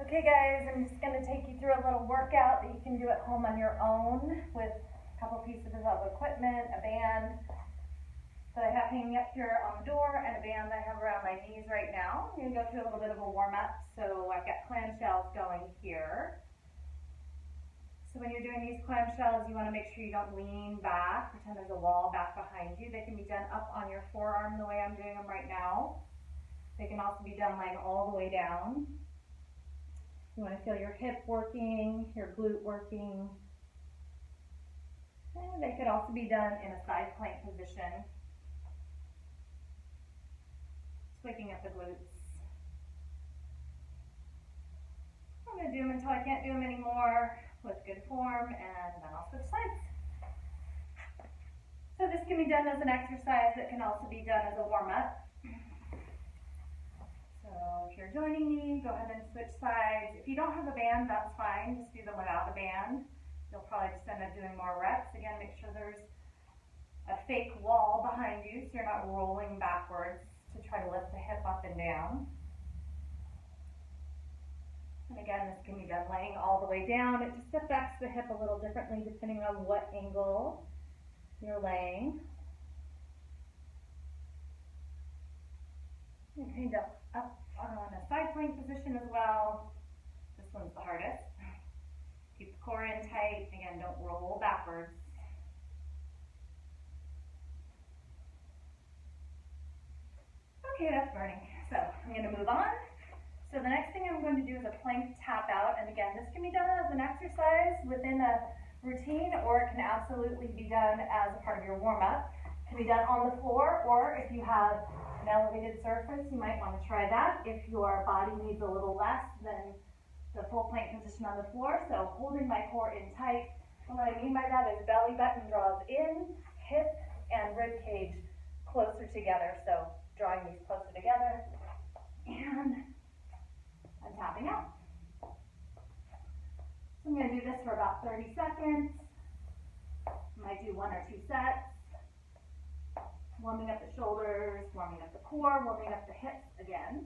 Okay guys, I'm just going to take you through a little workout that you can do at home on your own with a couple pieces of equipment, a band that I have hanging up here on the door, and a band that I have around my knees right now. I'm going to go through a little bit of a warm-up. So I've got clamshells going here. So when you're doing these clamshells, you want to make sure you don't lean back, pretend there's a wall back behind you. They can be done up on your forearm the way I'm doing them right now. They can also be done lying all the way down. You want to feel your hip working, your glute working. And they could also be done in a side plank position. Just waking up the glutes. I'm going to do them until I can't do them anymore with good form, and then I'll switch sides. So this can be done as an exercise. It can also be done as a warm-up. So if you're joining me, go ahead and switch sides. If you don't have a band, that's fine. Just do them without a band. You'll probably just end up doing more reps. Again, make sure there's a fake wall behind you so you're not rolling backwards to try to lift the hip up and down. And again, this can be done laying all the way down. It just affects the hip a little differently depending on what angle you're laying. And kind of up on a side plank position as well. This one's the hardest. Keep the core in tight. Again, don't roll backwards. Okay, that's burning. So I'm going to move on. So the next thing I'm going to do is a plank tap out. And again, this can be done as an exercise within a routine, or it can absolutely be done as a part of your warm-up. It can be done on the floor, or if you have an elevated surface, you might want to try that if your body needs a little less than the full plank position on the floor. So holding my core in tight. And what I mean by that is belly button draws in, hip and rib cage closer together. So drawing these closer together, and I'm tapping out. So I'm going to do this for about 30 seconds. I might do 1 or 2 sets. Warming up the shoulders, warming up the core, warming up the hips again.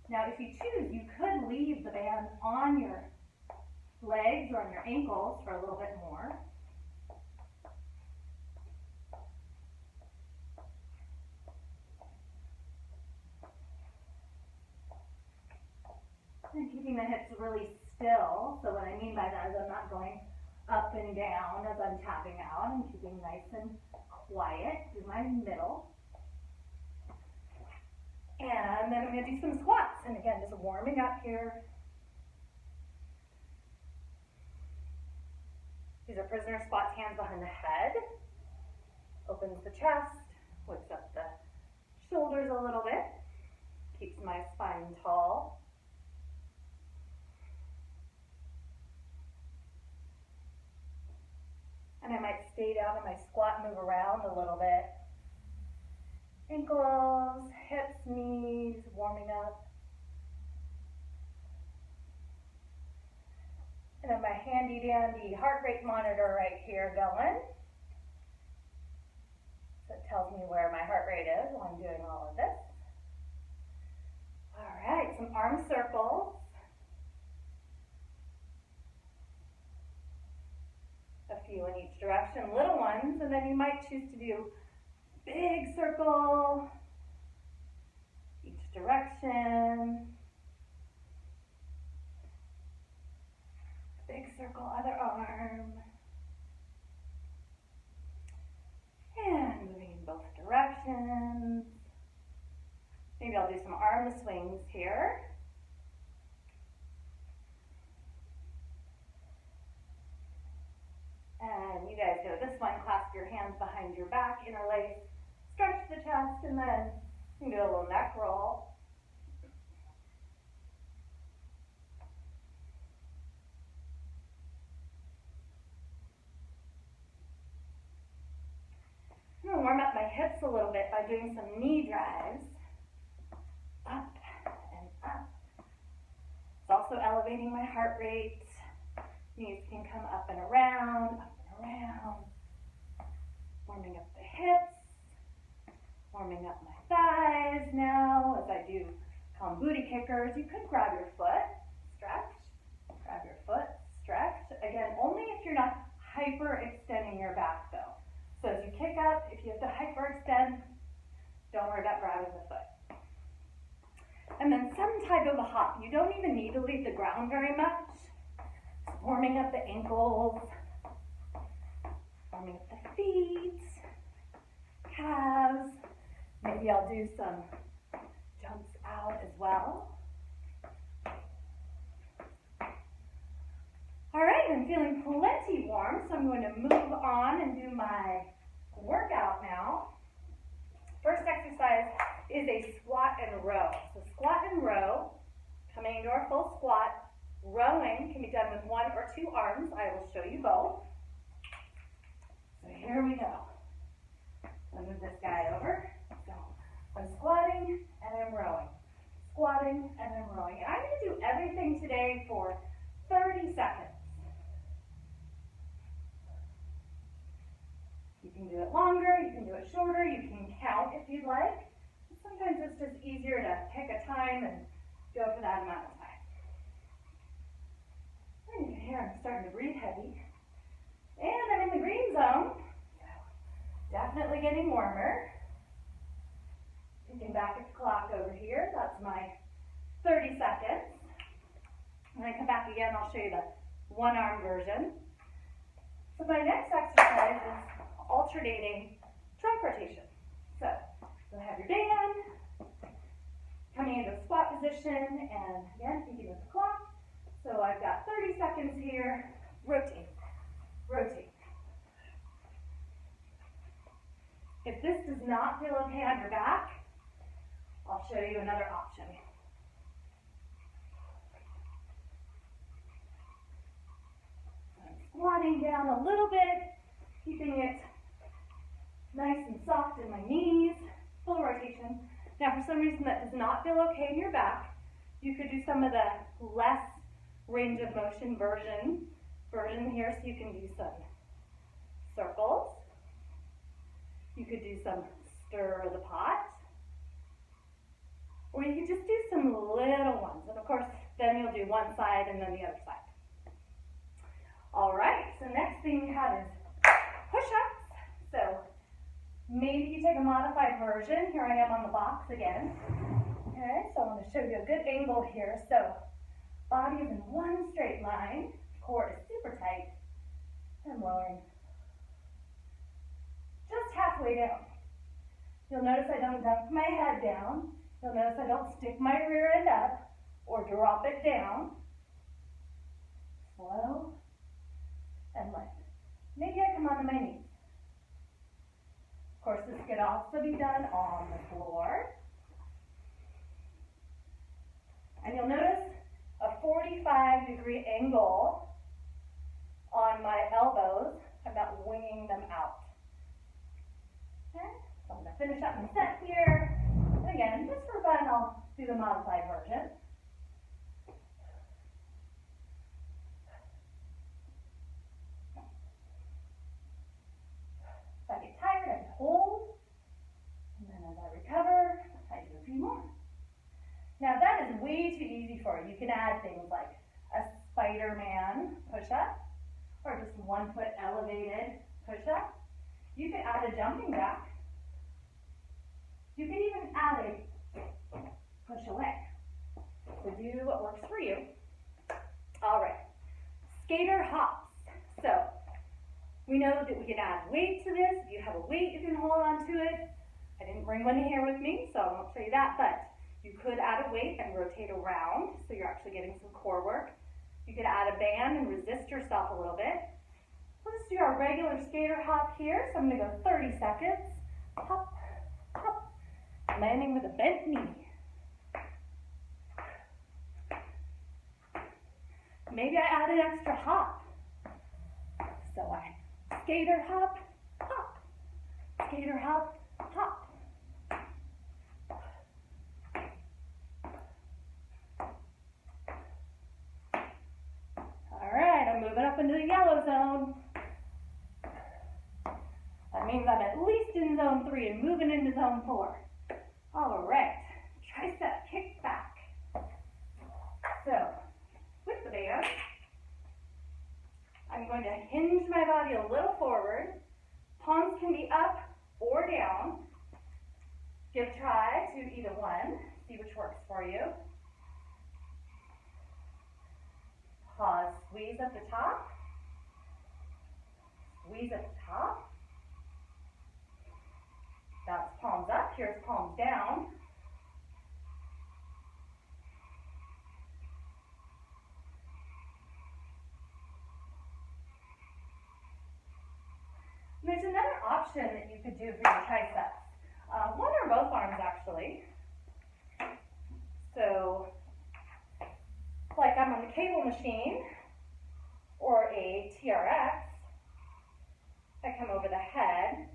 Now if you choose, you could leave the band on your legs or on your ankles for a little bit more. And keeping the hips really still. So what I mean by that is I'm not going up and down as I'm tapping out. I'm keeping nice and quiet through my middle. And then I'm going to do some squats. And again, just warming up here. These are prisoner squats, hands behind the head. Opens the chest, lifts up the shoulders a little bit. Keeps my spine tall. And I might stay down in my squat, move around a little bit. Ankles, hips, knees, warming up. And then my handy dandy heart rate monitor right here going. So it tells me where my heart rate is while I'm doing all of this. All right, some arm circles. A few in each direction, little ones, and then you might choose to do big circle, each direction, big circle, other arm, and moving in both directions. Maybe I'll do some arm swings here. And you guys know this one, clasp your hands behind your back, interlace, stretch the chest, and then you can do a little neck roll. I'm going to warm up my hips a little bit by doing some knee drives. Up and up. It's also elevating my heart rate. Knees can come up and around, warming up the hips, warming up my thighs now as I do call them booty kickers. You could grab your foot stretch. Grab your foot, stretch. Again, only if you're not hyperextending your back though. So as you kick up, if you have to hyperextend, don't worry about grabbing the foot. And then some type of a hop. You don't even need to leave the ground very much. Just warming up the ankles, warming up the feet, calves. Maybe I'll do some jumps out as well. All right, I'm feeling plenty warm, so I'm going to move on and do my workout now. First exercise is a squat and row. So squat and row, coming into our full squat. Rowing can be done with 1 or 2 arms. I will show you both. So here we go. I'll move this guy over. So I'm squatting and I'm rowing. Squatting and I'm rowing. And I'm going to do everything today for 30 seconds. You can do it longer, you can do it shorter, you can count if you'd like. Sometimes it's just easier to pick a time and go for that amount of time. And you can hear I'm starting to breathe heavy. And I'm in the green zone. So definitely getting warmer. Looking back at the clock over here, that's my 30 seconds. When I come back again, I'll show you the 1-arm version. So my next exercise is alternating trunk rotation. So you'll have your band, coming into a squat position, and again, thinking of the clock. So I've got 30 seconds here, rotate, rotate. If this does not feel okay on your back, I'll show you another option. I'm squatting down a little bit, keeping it nice and soft in my knees, full rotation. Now for some reason that does not feel okay in your back, you could do some of the less range of motion version here. So you can do some circles. You could do some stir the pot. Or you could just do some little ones. And of course, then you'll do one side and then the other side. All right, so next thing you have is push-ups. So maybe you take a modified version. Here I am on the box again. Okay, so I want to show you a good angle here. So body is in one straight line. Core is super tight. And lowering just halfway down. You'll notice I don't dunk my head down. You'll notice I don't stick my rear end up or drop it down. Slow and lift. Maybe I come onto my knees. Of course, this could also be done on the floor. And you'll notice a 45-degree angle on my elbows. I'm not winging them out. Okay, so I'm going to finish up my set here. And again, just for fun, I'll do the modified version. If I get tired, I can hold. And then as I recover, I do a few more. Now that is way too easy for you. You can add things like a Spider-Man push-up or just 1 foot elevated push-up. You could add a jumping jack. You could even add a push away. So do what works for you. All right, skater hops. So we know that we can add weight to this. If you have a weight, you can hold on to it. I didn't bring one here with me, so I won't show you that, but you could add a weight and rotate around, so you're actually getting some core work. You could add a band and resist yourself a little bit. We'll just do our regular skater hop here. So I'm going to go 30 seconds. Hop, hop, landing with a bent knee. Maybe I add an extra hop. So I skater hop, hop, skater hop, hop. Moving up into the yellow zone. That means I'm at least in zone 3 and moving into zone 4. All right, tricep kick back. So for you. Pause, squeeze at the top. Squeeze at the top. That's palms up, here's palms down. And there's another option that you could do for your triceps. One or both arms actually. So, like I'm on the cable machine or a TRX, I come over the head,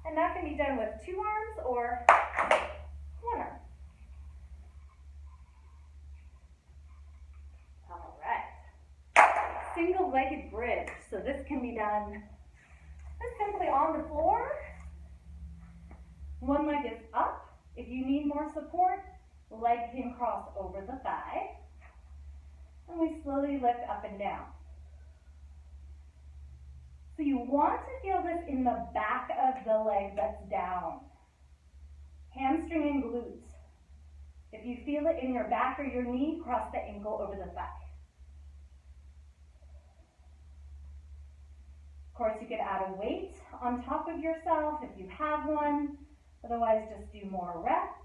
and that can be done with 2 arms or 1 arm. All right. Single-legged bridge. So this can be done just simply on the floor. One leg is up. If you need more support, the leg can cross over the thigh. And we slowly lift up and down. So you want to feel this in the back of the leg that's down. Hamstring and glutes. If you feel it in your back or your knee, cross the ankle over the thigh. Of course, you could add a weight on top of yourself if you have one. Otherwise, just do more reps.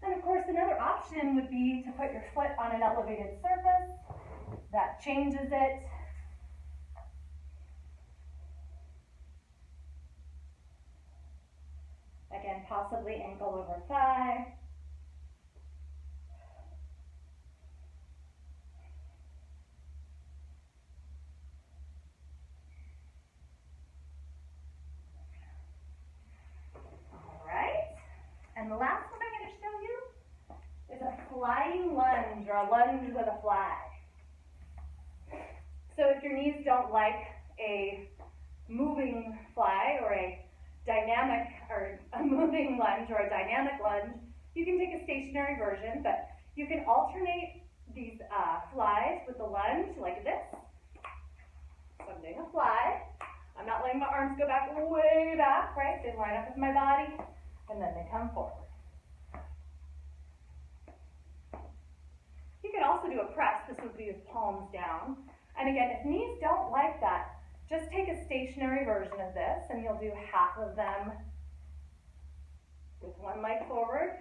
And of course, another option would be to put your foot on an elevated surface. That changes it. Again, possibly ankle over thigh. And the last one I'm going to show you is a flying lunge, or a lunge with a flag. So if your knees don't like a moving fly or a dynamic, or a moving lunge or a dynamic lunge, you can take a stationary version, but you can alternate these flies with the lunge like this. So I'm doing a fly. I'm not letting my arms go back way back, right? They line up with my body. And then they come forward. You can also do a press. This would be with palms down. And again, if knees don't like that, just take a stationary version of this, and you'll do half of them with one leg forward.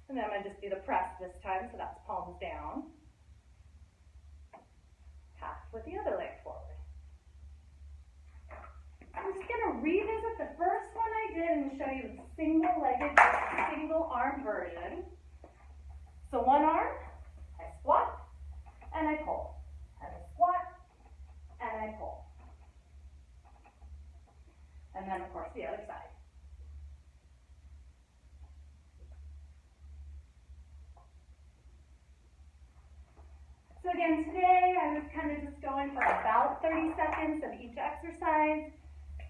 And then I'm going to just do the press this time, so that's palms down. Half with the other leg forward. I'm just going to revisit the first one I did and show you the single-legged, single-arm version. So one arm, I squat, and I pull. And I squat, and I pull. And then, of course, the other side. So again, today I was kind of just going for about 30 seconds of each exercise.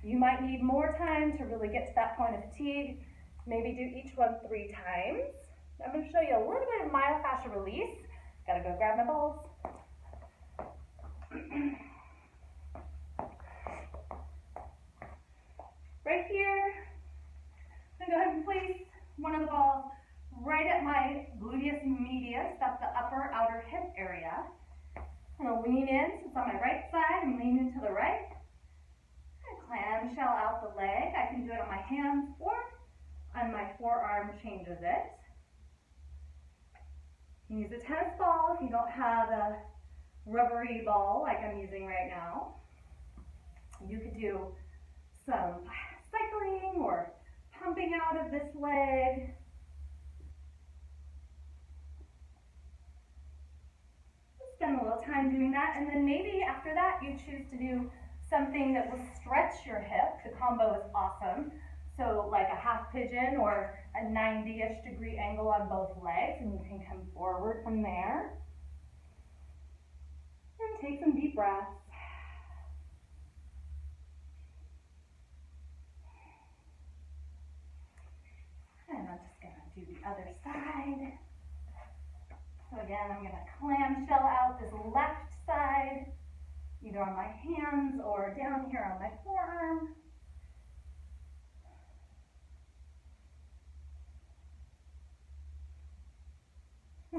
You might need more time to really get to that point of fatigue. Maybe do each one 3 times. I'm going to show you a little bit of myofascial release. Gotta go grab my balls. Right here, I'm going to go ahead and place one of the balls right at my gluteus medius. That's the upper outer hip area. I'm going to lean in, so it's on my right side, and lean into the right. Clamshell out the leg. I can do it on my hands or on my forearm, changes it. You can use a tennis ball if you don't have a rubbery ball like I'm using right now. You could do some cycling or pumping out of this leg. Spend a little time doing that, and then maybe after that you choose to do something that will stretch your hip. The combo is awesome. So like a half pigeon or a 90-ish degree angle on both legs, and you can come forward from there. And take some deep breaths. And I'm just going to do the other side. So again, I'm going to clamshell out this left side, either on my hands or down here on my forearm.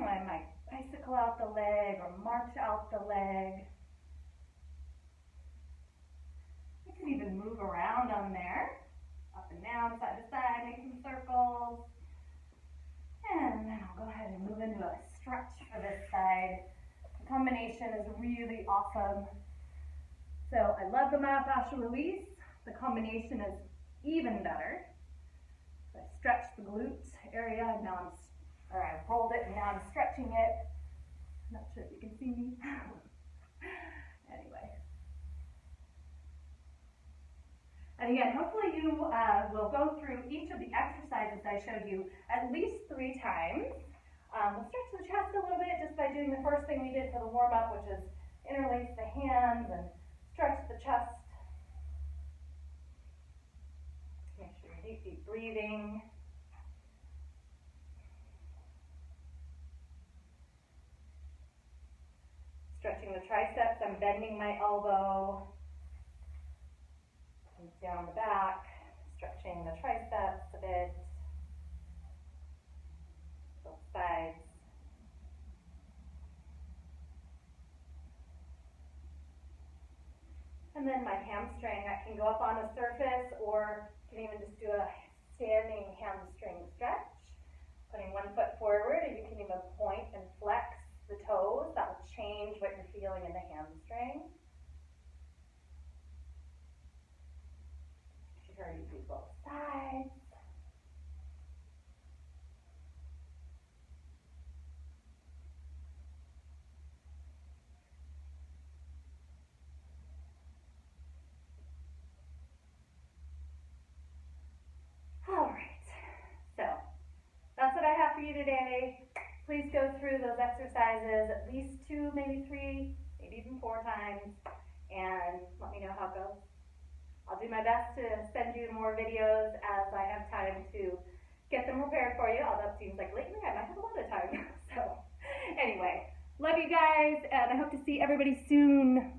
I might bicycle out the leg or march out the leg. I can even move around on there, up and down, side to side, make some circles. And then I'll go ahead and move into a stretch for this side. The combination is really awesome. So I love the myofascial release. The combination is even better. So I stretched the glute area, and now I rolled it and now I'm stretching it. I'm not sure if you can see me. Anyway. And again, hopefully you will go through each of the exercises I showed you at least 3 times. We'll stretch the chest a little bit just by doing the first thing we did for the warm-up, which is interlace the hands and stretch the chest. Make sure you're deep breathing. Stretching the triceps, I'm bending my elbow. Down the back, stretching the triceps a bit, both sides. And then my hamstring, I can go up on a surface or you can even just do a standing hamstring stretch. Putting one foot forward, and you can even point and flex the toes. That will change what you're feeling in the hamstring. Sure you do both sides. All right, so that's what I have for you today. Please go through those exercises at least 2, maybe 3, maybe even 4 times, and let me know how it goes. I'll do my best to send you more videos as I have time to get them prepared for you, although it seems like lately I might have a lot of time. So anyway, love you guys, and I hope to see everybody soon.